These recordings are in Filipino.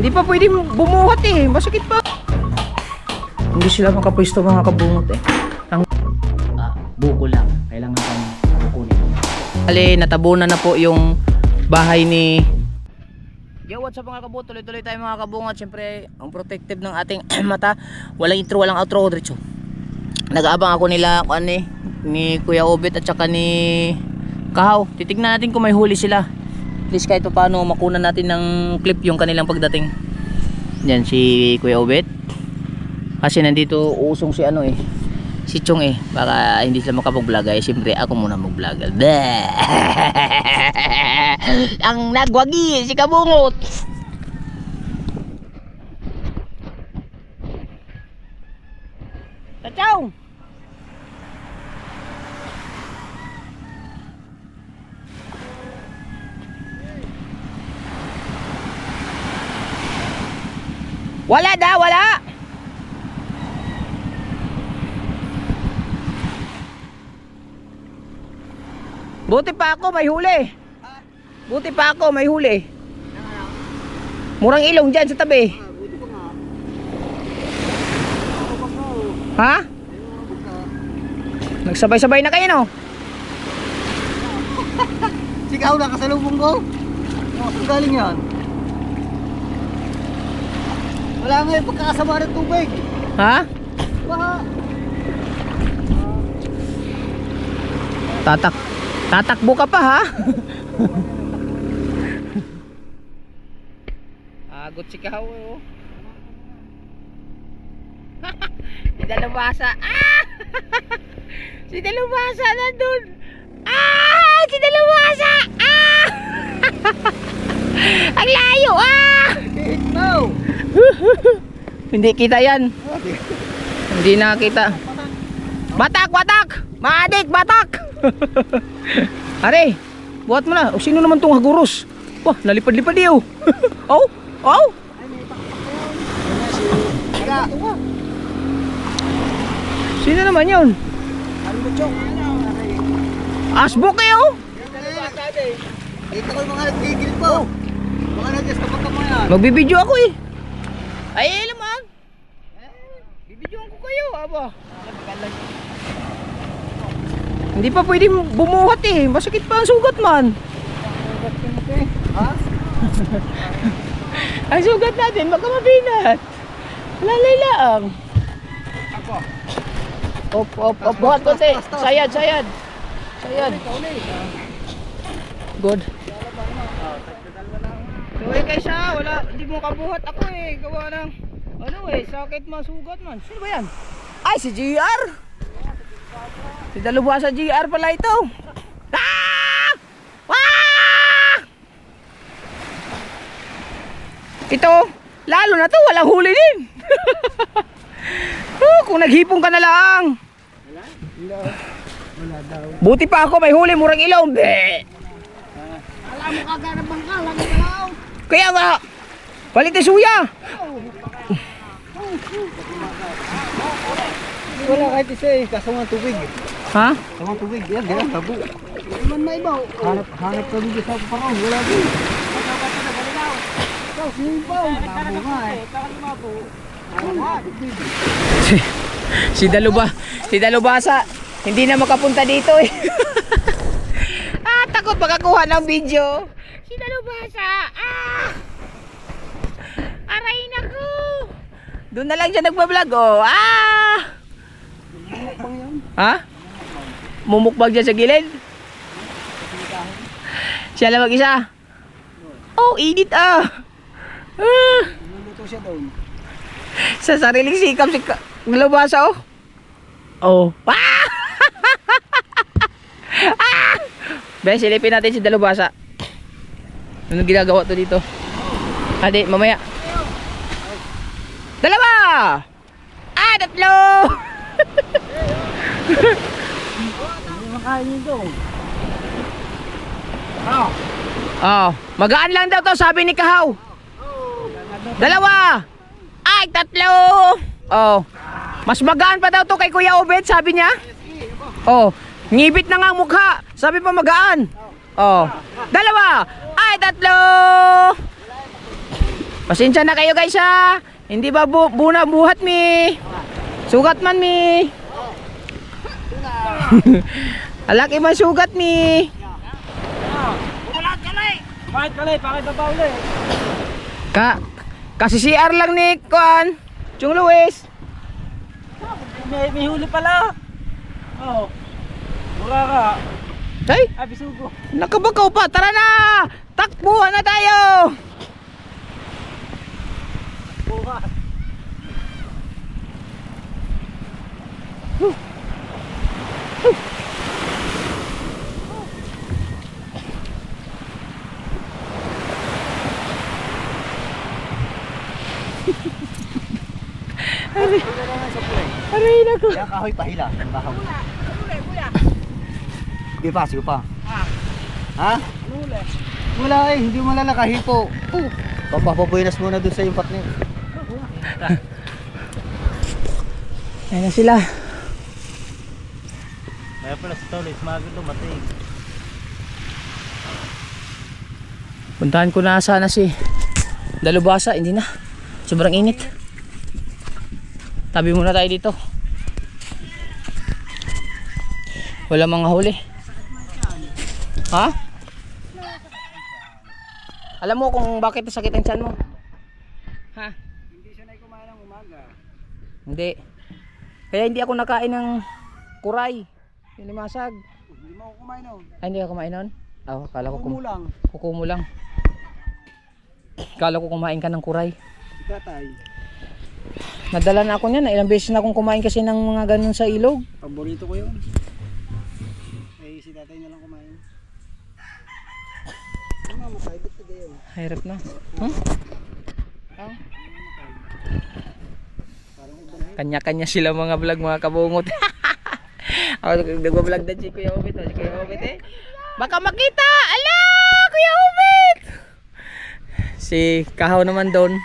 Hindi pa pwede bumuhat eh. Masakit pa. Hindi sila makapwesto mga kabungot eh. Buko lang. Kailangan kang bukunin. Ali, natabunan na po yung bahay ni... Yo, what's up mga kabungot? Tuloy-tuloy tayo mga kabungot. Siyempre, ang protective ng ating mata. Walang intro, walang outro. Diretso. Nag-aabang ako nila ni Kuya Obet at saka ni Kahaw. Titignan natin kung may huli sila. At least kahit paano makunan natin ng clip yung kanilang pagdating. Yan si Kuya Obet. Kasi nandito usong si si Chong eh. Baka hindi sila makapag-vlog eh. Siyempre ako muna mag-vlog. Ang nagwagi si Kabungot. Tachong! Wala da, wala. Buti pa ako may huli. Buti pa ako may huli. Murang ilong dyan sa tabi. Ha? Nagsabay-sabay na kayo no? Sigaw na kasalubong ko. Ang galing yan. Wala nga yung pagkakasama ng tubig. Ha? Baha. Tatakbo ka pa ha? Agot si Kahaw oh. Si Dalubhasa. Si Dalubhasa nandun. Si Dalubhasa. Ang layo No. Hindi kita yan. Hindi nakita. Batak, batak. Maadik, batak. Are, buhat mo na. O, sino naman tong haguros? Wah, nalipad-lipad iyo. Oh, oh. Sino naman yun? Asbok kayo. Dito ko yung mga nagtigil po. Mga nagjas kapag ka mo yan. Magbibideo ako eh. Ay, laman. Bibidyoan ko kayo, aba. Hindi pa pwede bumuhat eh. Masakit pa ang sugat man. Ha? Ang sugat natin, baka mabinat. Lalay lang. Ako. Op, buhat konti. Sayad. Sayad. Good. So eh kaysa, wala, hindi mo kabuhat ako eh. Gawa ng, sakit masugat man. Sino ba yan? Ay, si GR. Si Dalubhasa GR pala ito. Ito, lalo na to, walang huli din. Kung naghipong ka na lang. Wala daw. Buti pa ako, may huli, murang ilaw. Alam mo kagana bangka, lagi ka lang. Kaya nga, palit na suya. Wala kahit isa eh, kasama tubig. Ha? Kasama tubig, yan, ganyan, tabo. Iman na ibaw. Hanap ka dito sa parang, wala din. Ikaw, simpaw. Tabo nga eh. Si Dalubhasa, hindi na makapunta dito eh. Takot makakuha ng video. Si Dalubhasa, aray naku. Doon na lang siya nagbablog oh. Mukbang yan. Ha? Mumukbang dyan sa gilid? Siya lang mag-isa? Oh, edit Luluto siya doon. Sa sariling sikap si Dalubhasa oh. Oh. Ben, silipin natin si Dalubhasa. Anong ginagawa to dito? Hadi, mamaya. Dalawa! Tatlo! Hindi makain nito. Magaan lang daw to, sabi ni Kahaw. Dalawa! Ay, tatlo! Mas magaan pa daw to kay Kuya Obet, sabi niya. Ngibit na nga ang mukha. Sabi pa magaan. Dalawa! Ay, tatlo! Pasensya na kayo guys ha. Hindi ba buna buhat mi? Sugat man mi. Alaki man sugat mi. Bakit kalay? Bakit ba ulit? Kasi CR lang ni Kuan. Chung Luis. May huli pala. Oo. Mura ka. Ay, Ay, bisugo. nakabakaw pa. Tara na. Takbuhan na tayo. Buka. Aray nako. Kaya kahoy pahila. Bahaw. Sige pa. Ha? Wala eh, hindi mo malalakahipo. Papapupuinas muna doon sa yung partner. Ayan na sila. Kaya pala sa tawlis, maganda matay. Puntahan ko na sana si Dalubhasa. Hindi na. Sobrang init. Tabi muna tayo dito. Wala mga huli. Ha? Alam mo kung bakit nasakit ang tiyan mo? Ha? Hindi siya na kumain ng umaga. Hindi. Kaya hindi ako nakain ng kuray. Yung limasag. Hindi mo ako kumain nun. Ay, hindi ako kumain nun? Oh, kala ko Kumulang. kukumo lang. Kala ko kumain ka ng kuray. Itatay. Nadala na ako niyan. Ilang beses na akong kumain kasi ng mga ganun sa ilog. Paborito ko yun. Eh, si tatay na lang kumain. Ano mamatay? Ba't na gayon? Hirap na. Huh? Oh. Kanya-kanya sila mga vlog, mga kabungot. Ako nagbablog din si Kuya Ubit. Si Kuya Ubit eh. Baka makita! Ala! Kuya Ubit! Si Kahaw naman doon.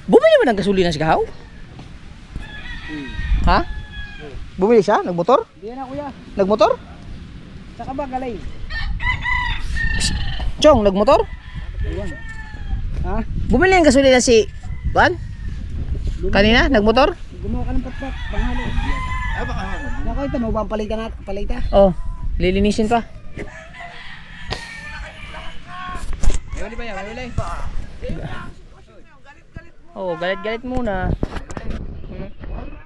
Bumili ba ng gasolina si Kahaw? Ha? Bumili siya? Nagmotor? Hindi na kuya. Nagmotor? Saka ba galay? Chong, nagmotor? Ayan. Ha? Bumili ng gasolina si Juan? Kanina? Nagmotor? Gumawa ka ng patpat. Panghalo. Ay, baka halo. Naku, ito mo ba ang palita na? Palita? Oh, lilinisin pa. May uli ba yan? May uli? Oh, galit-galit muna.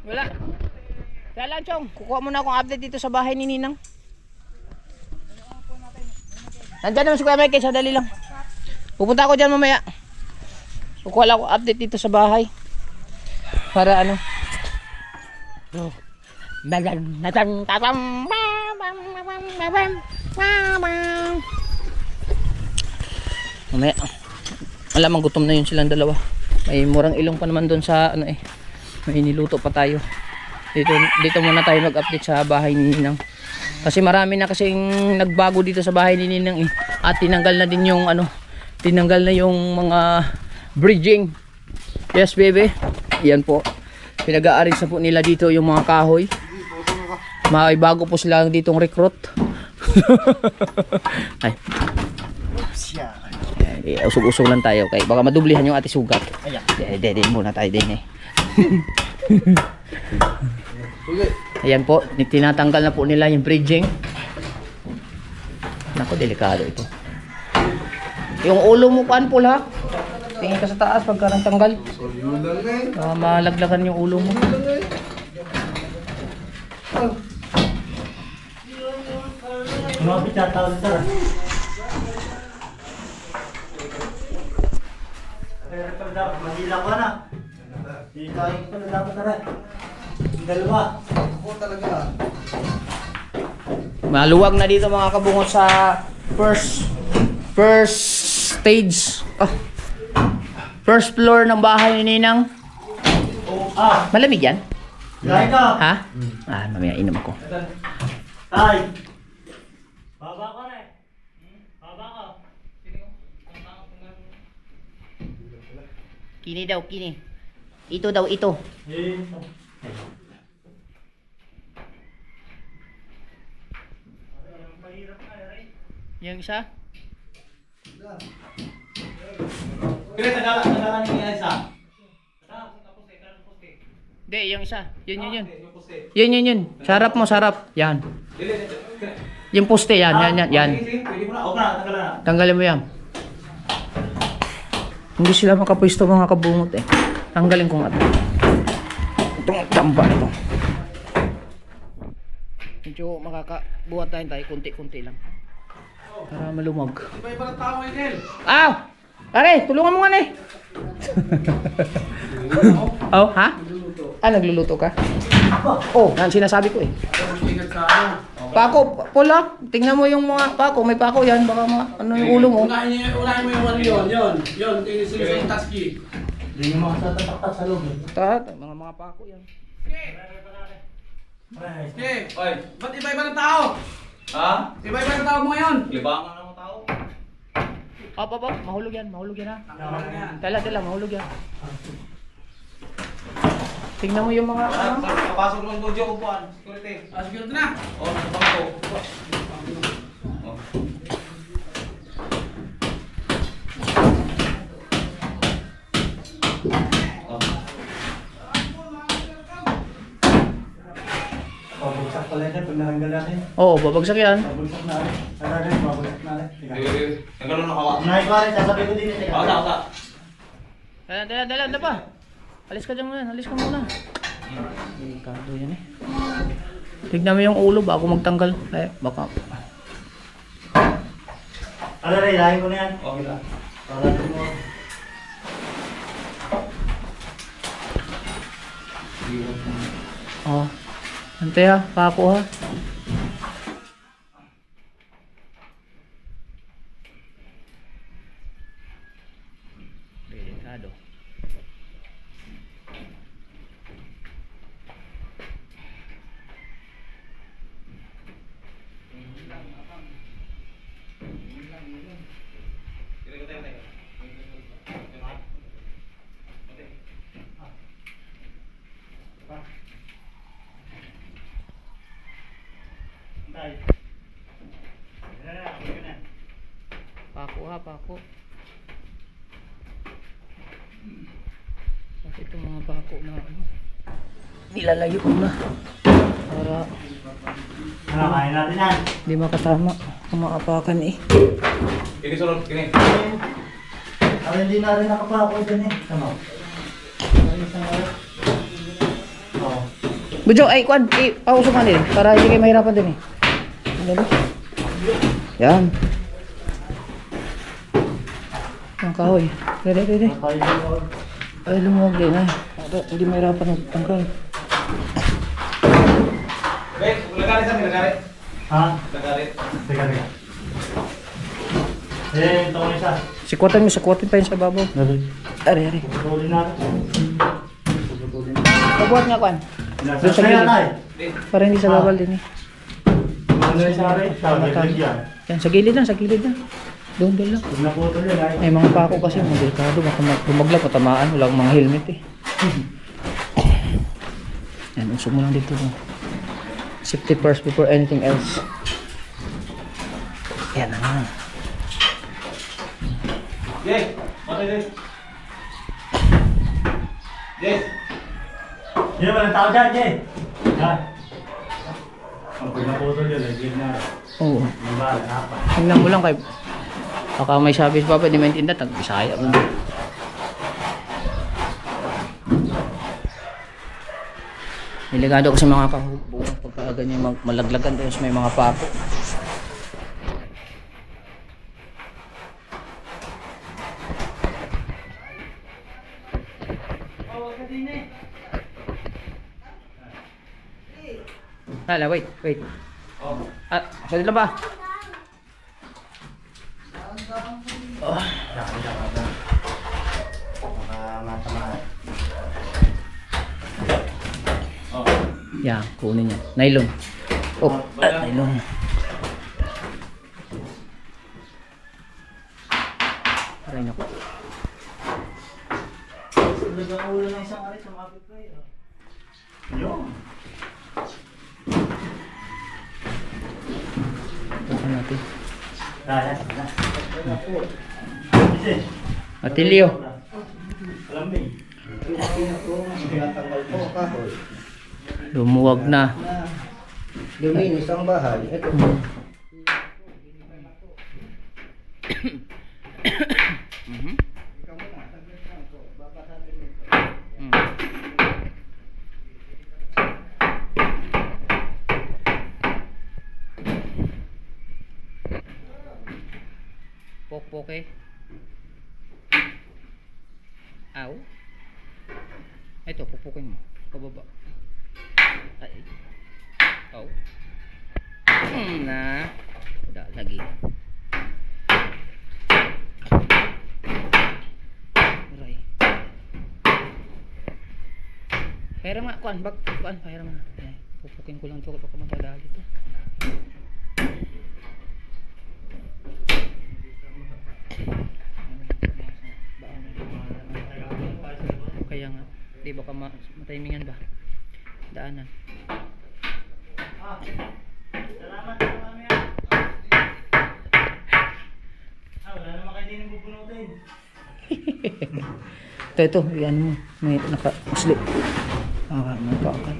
Wala. Kaya lang, Chong. Kukuha muna akong update dito sa bahay ni Ninang. Nandyan naman si Kuya Mike. Sadali lang. Pupunta ako dyan mamaya. Kukuha lang ako update dito sa bahay. Para ano. Mamaya. Alam, gutom na yun silang dalawa. May murang ilong pa naman doon sa ano eh. May niluto pa tayo. Dito muna tayo mag-update sa bahay ni Ninang. Kasi marami na kasing nagbago dito sa bahay ni Ninang eh. At tinanggal na din yung ano, tinanggal na yung mga bridging. Yes, baby. Yan po. Pinag-a-arrange na po nila dito yung mga kahoy. May bago po sila ditong recruit. Ay. Usog-usog lang tayo kay baka madublihan yung ati sugat. Ayan. Muna tayo din eh. Ayan po, tinatanggal na po nila yung bridging. Nako, delikado ito. Yung ulo mo kuan po ha. Tingin ka sa taas pagka natanggal. Malaglagan yung ulo mo. Mabit yata ulit tara. Manila ko na. Hindi tayo pala dapat tara. Dalawa. Ako talaga. Maluwag na dito mga kabungot sa first stage. First floor ng bahay ni Ninang. Malamig yan? Kain ka. Ha? Mamaya inom ako. Ay. Baba ko rin. Baba ko. Kini daw, kini. Ito daw, ito. Yung isa? Kaya tagala ni Elsa. Hindi, yung isa. Yun. Yun. Sarap mo, sarap. Yan. Yung poste, yan. Pwede mo na. Okay na, tagala na. Tanggalin mo yan. Hindi sila makapwisto mga kabungot eh. Tanggalin ko nga ito. Itong tamba ito. Medyo makakabuhat tayo kunti-kunti lang. Para malumag. Iba-iba ng tao ngayon, Aw! Pare, tulungan mo nga na eh. Oh, ha? Nagluluto ka? Oh, yan sinasabi ko eh. Pako, pula. Tingnan mo yung mga pako. May pako yan. Baka ano yung ulo mo. Unahin mo yung ano yun. Yun, yung taski. Hindi mo makasatatak sa loob. Mga pako yan. Okay, oy, ba't iba-iba ng tao? Ha? Iba-iba ng tao mo ngayon. Libangan ng tao. Op. Mahulog yan ha. Yan. Tala, mahulog yan. Tingnan mo yung mga ano. Papasok ng dojo upuan. Security. Security na. Oh, sa bangko. Oh. Babagsak pala yan pag naranggal natin. Oo, babagsak yan. Babagsak na rin. Babagsak na rin. Nagano na kawa. Unahin ko rin, sasabihin ko din. Ata. Dala pa. Alis ka dyan muna, alis ka muna. Delikado yan eh. Tignan mo yung ulo bago magtanggal. Baka. Ano rin, ilahin ko na yan. Okay lang. Para mo. Oh. Ante ha, pako ha. Delikado. Pako. Bakit itong mga pako na ano? Nilalayo ko na. Para Ano, kain natin yan. hindi makatama. Kumakapakan eh. Kini sulod, kini. Ako hindi na rin nakapako dyan eh. Ano? Oo. Bujo, ay kwan, pauso ka din. Para hindi kayo mahirapan din eh. Dali. Yan. Ang kahoy. Dali. Ay, lumuwag din ay. Hindi mahirapan magtanggal. Wait, lagari sa lagari. Ha? Lagari. Teka. Ito ko isa. Sikwatan pa yun sa babaw. Ari. Putulin natin. Pabuhat nga kwan. Doon sa gilid. Para hindi sa babal din eh. Ano yung sari? Sabi yan. Yan, sa gilid na. Doon lang. Huwag naputol yun ay. May mga pako kasi mga delikado. Baka bumaglag, matamaan. Walang mga helmet eh. Yan, usog mo lang dito. Safety first before anything else. Yan na. Yes. Yes. Hindi naman ang tao dyan, Jay. Ha? Pag naputol yun, nag-give na. Oo. Nabala, hapa. Tingnan mo lang kay... Baka may sabi pa hindi maintindihan. Tag-Bisaya mo. Delikado kasi mga kahubo. Pagka ganyan malaglagan doon may mga pako. Wait. Sa dito ba? Matamaan. Yan, kunin yan. Nylon. Nylon. Aray naku. Talagang ulo ng isang aray sa mapit ko yun. Yun. Ito natin. Kaya. malinis eh. Matilyo. Alambing. Tinatanggal po kahoy. Lumuwag na. Luminis ang bahay. Ito. Mhm. Pok-pok eh. Aw. Ito, pukpukin mo. Pababa. Ay. Aw. Na. Udah lagi. Aray. Pera nga, kuan, pera nga. Pupukin ko lang to baka madadali to. Kaya nga, di baka matimingan ba? Daanan. Salamat sa kami ah. Wala naman kayo din bubunutin. Ito, yan mo. May naka-slip. Naka-akan.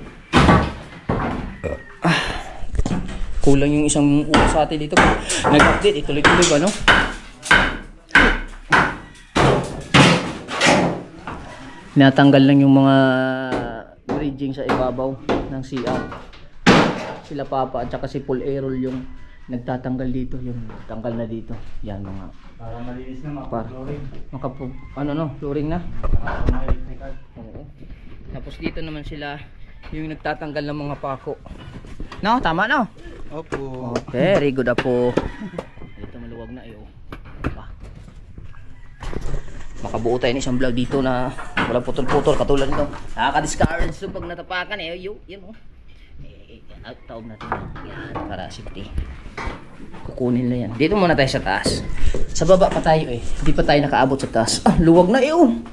Kulang yung isang ulo sa atin dito. Nag-update, ituloy-tuloy ba, no? Natanggal lang yung mga bridging sa ibabaw ng CR. Sila Papa at saka si Paul Errol yung nagtatanggal dito, yung tanggal na dito. Yan mga Para malinis na para maka-flooring. flooring na. Mga electrical. Oo. Tapos dito naman sila yung nagtatanggal ng mga pako. No, tama no? Opo. Very good po. Dito maluwag na iyo. Makabuo tayo ng isang vlog dito na walang putol-putol katulad nito. Nakaka-discourage so pag natapakan yun oh. Out taob natin. Yan, para safety. Kukunin na yan. Dito muna tayo sa taas. Sa baba pa tayo eh. Hindi pa tayo nakaabot sa taas. Luwag na yun.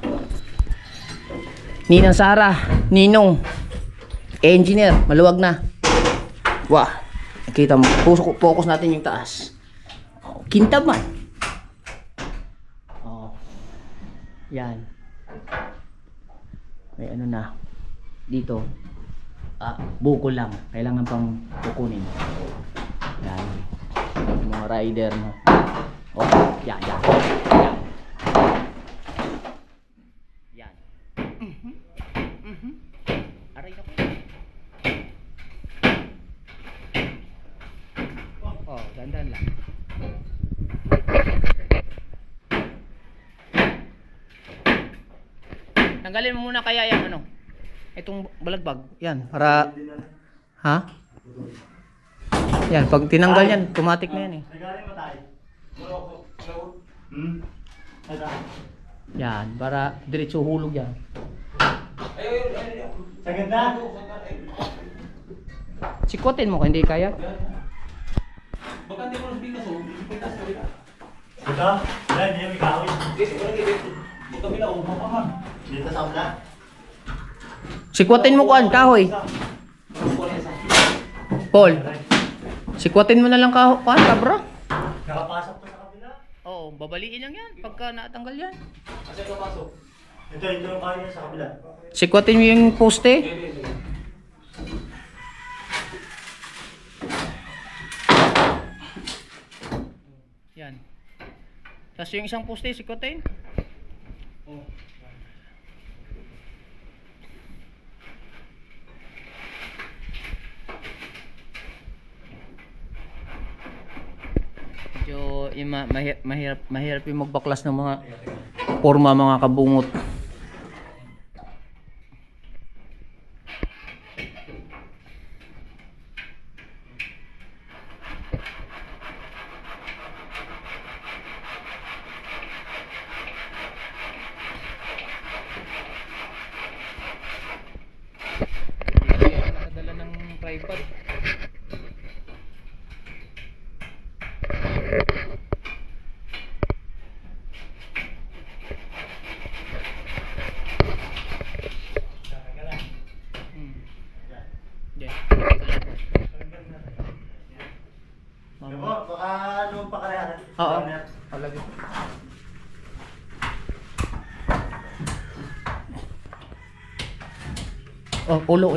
Ninang Sara, Ninong, engineer, maluwag na. Wah, kita mo. Focus natin yung taas. Kintaman. Yan. May ano na. Dito. Buko lang. Kailangan pang kukunin. Yan. Yung mga rider no. Oh, yan. Yan. Aray ako. Oh, dandan lang. Tanggalin mo muna kaya yung ano. Itong balagbag. Yan, para ha? Yan, pag tinanggal yan, automatic na yan eh. Nagaling mo tayo. Yan, para diretso hulog yan. Sa ganda? Sikwatin mo kung hindi kaya. Baka hindi mo nang bigas oh. Bigas ka rin. Ito? Wala, hindi yung ikawin. Dito, wala dito. Huwag kami na umapahan. Dito sa ula. Sikwatin mo kuan kahoy. Paul. Sikwatin mo na lang kahoy, bro. Nakapasok pa sa kabila. Oo, babaliin lang yan pagka natanggal yan. Kasi ito pasok. Ito yung kaya sa kabila. Sikwatin mo yung poste. Yan. Tapos yung isang poste, sikwatin. Medyo mahirap yung magbaklas ng mga forma, mga kabungot. Nakadala ng tripod. Diba? Baka ano pa kaya? Oo. Alagay. Oh, ulo.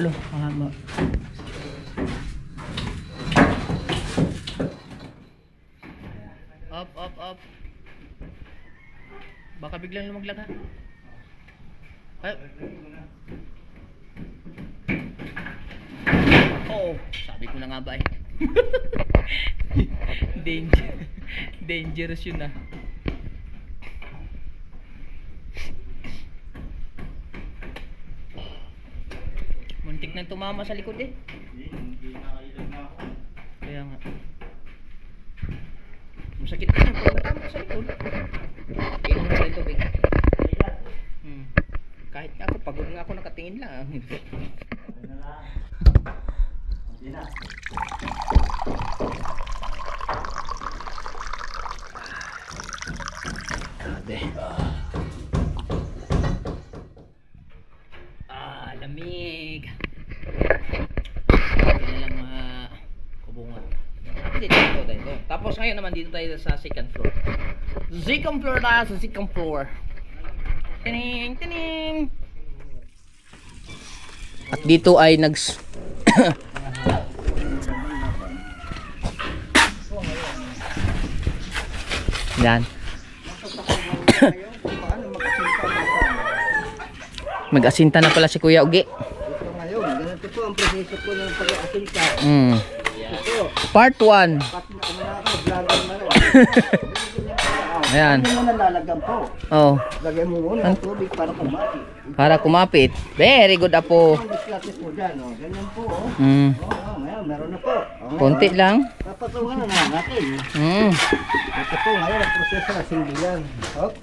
Up. Baka biglang lumaglag ha. Ay. Oo, sabi ko na nga ba eh. Dangerous yun ah. Muntik na tumama sa likod eh. Kaya nga. Masakit na yung pag natama sa likod. Inom na rin tubig. Kahit nga ako, pagod nga ako nakatingin lang. Grabe. Lamig. Hindi na lang kubungan. Dito tayo. Tapos ngayon naman dito tayo sa second floor. Second floor tayo sa second floor. Tining. At dito ay Yan. Mag-asinta na pala si Kuya Ugi. Ito ngayon, ganito po ang proseso po ng pag-aasinta. Ito. Part 1. Pati na ako, vlogger na rin. Ayan. Ano mo nalalagyan po? Oh, Lagyan mo muna ng tubig para kumati. para kumapit. Very good apo. Ang disklates po dyan, oh. Ganyan po, oh. Ngayon, meron na po. Konti lang. Papatungan na natin. Ito po, ngayon, ang proseso na sindihan.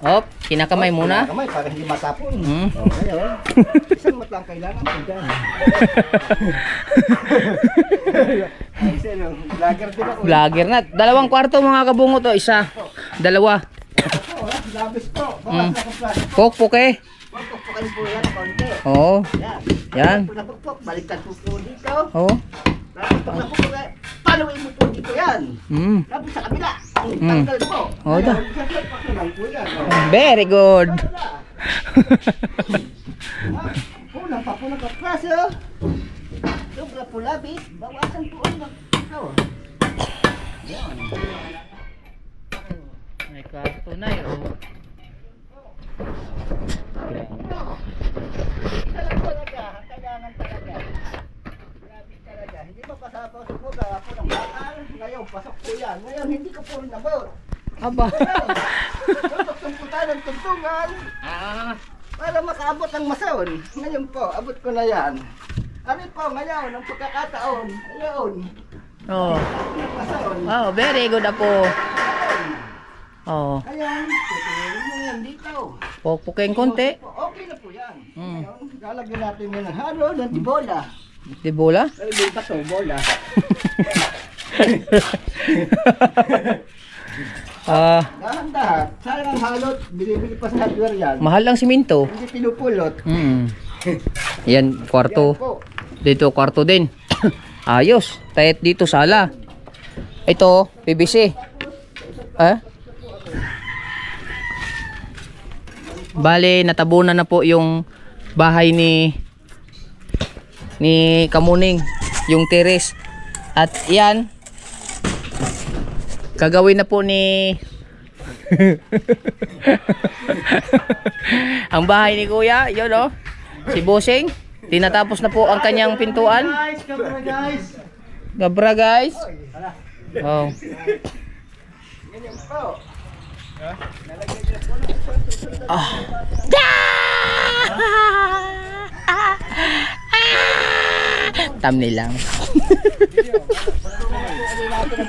Hop, kinakamay muna. Kamay, para hindi matapon. Mm. Ngayon, isang matang kailangan po dyan. Ay, sino, vlogger din ako. Vlogger na. 2 kwarto mga kabungo to. 1. 2. Oh, labis po. Bakas na kong plastic. Pokpoke. Pagpupukan po yan, konti. Oo. Yan. Yan. Pagpupuk, baliktad po po dito. Oo. Pagpupuk, paluin mo po dito yan. Tapos sa kabila. Tanggal po. Oo da. Siyempre, pakulang po yan. Very good. Pulang pa po nagkaklase. Sobra po labis. Bawasan po ang ito. Yan. May kwarto na yun. Isa lang talaga. Kailangan talaga. Labis talaga. Hindi mapasapaw sa po. Gawa po ng bakal. Ngayon, pasok po yan. Ngayon, hindi ko po nabot. Aba. Tuntungkutan ng tuntungan. Ah. Para makaabot ng mason. Ngayon po, abot ko na yan. Ano po ngayon, ang pagkakataon. Ngayon, Oh. ng mason. Oh, very good apo. Oh. Ngayon, tutulungan mo yan dito. Pokpoke konti. Okay na po yan. Ngayon, lalagyan natin yan ng halo ng tibola. Di bola? Ay, di pa to, bola. Dahan-dahan. Sayang ang halot, binibili pa sa hardware yan. Mahal lang siminto. Hindi pinupulot. Yan, kwarto. Yan po. Dito, kwarto din. Ayos. Tayet dito, sala. Ito, PVC. Bale, natabunan na po yung bahay ni Kamuning, yung terrace. At yan, gagawin na po ni ang bahay ni Kuya, yun oh. Si Bossing, tinatapos na po ang kanyang pintuan. Gabra guys. Oh. Ganyan po. Thumbnail lang.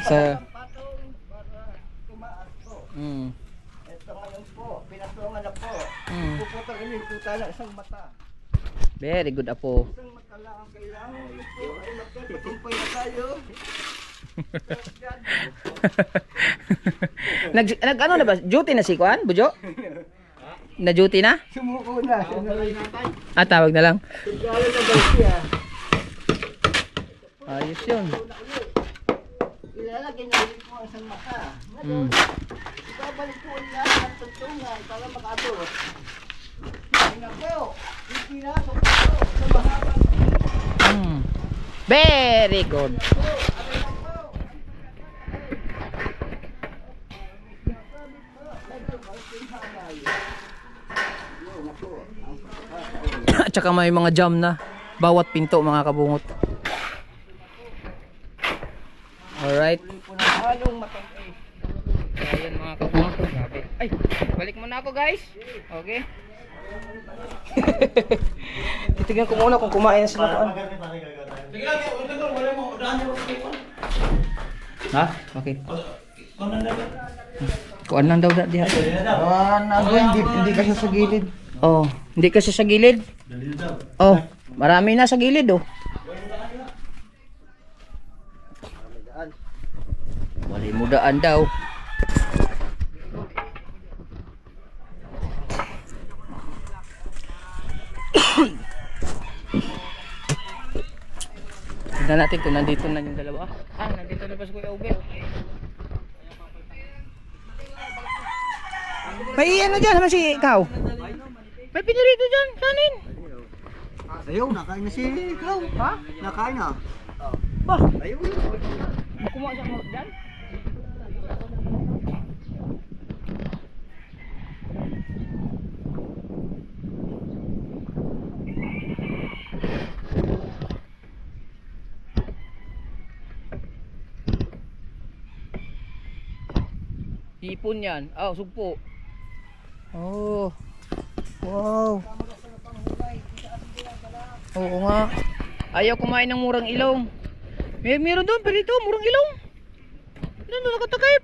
So, Ito ngayon po, pinatungan na po. Puputang ini, puta na isang mata. very good apo. Isang mata lang ang kailangan. Ito po, ay magkatutumpay na tayo. nag ano na ba? Duty na si Kuan, Bujo? Na duty na? Sumuko na. Tawag na lang. Tigala na daw siya. Ayos yun. Ilalagay niya ulit po ang isang mata. Ngayon, ibabalik po niya ang tuntungan para makaabot. Ngayon po, ipinasok po sa mahabang Very good. At saka may mga jam na bawat pinto mga kabungot. Alright. Ayan mga kabungot. Grabe. Ay, balik muna ako guys. Okay. Titignan ko muna kung kumain na sila kuan. Sige lang, wala mo, udahan niyo ako. Ha? Bakit? Kuan lang daw diha. Hindi kasi sa gilid. Oh, hindi kasi sa gilid. Oh, marami na sa gilid oh. Wala mo daan daw. Tignan natin kung nandito na yung dalawa. Ah, nandito na pa si Kuya Ube. May ano dyan naman si ikaw? May pinirito dyan, kanin. Ayaw, nakain na si ikaw. Ha? Nakain na. Bah, Ayaw. kumuha siya mo dyan? Ipon yan. Ah, sugpo. Oh. Wow. Oo nga. Ayaw kumain ng murang ilong. Meron doon, pero ito, murang ilong. Nandun nakatakip.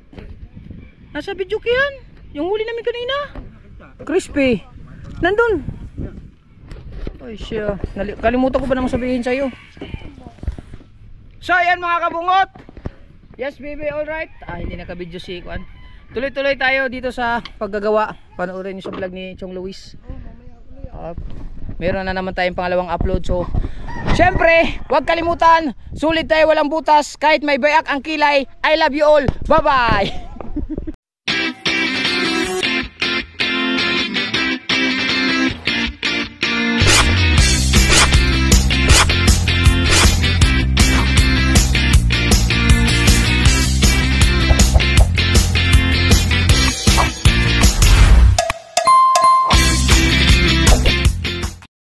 Nasa video yan. Yung huli namin kanina. Crispy. Nandun. Ay siya. Kalimutan ko ba namang sabihin sa'yo. So ayan mga kabungot. Yes baby, alright. Ah, hindi naka-video si Kwan. Tuloy-tuloy tayo dito sa paggagawa. Panoorin niyo sa vlog ni Chong Luis. Meron na naman tayong pangalawang upload. So, syempre, huwag kalimutan. Sulit tayo, walang butas. Kahit may bayak ang kilay. I love you all. Bye-bye!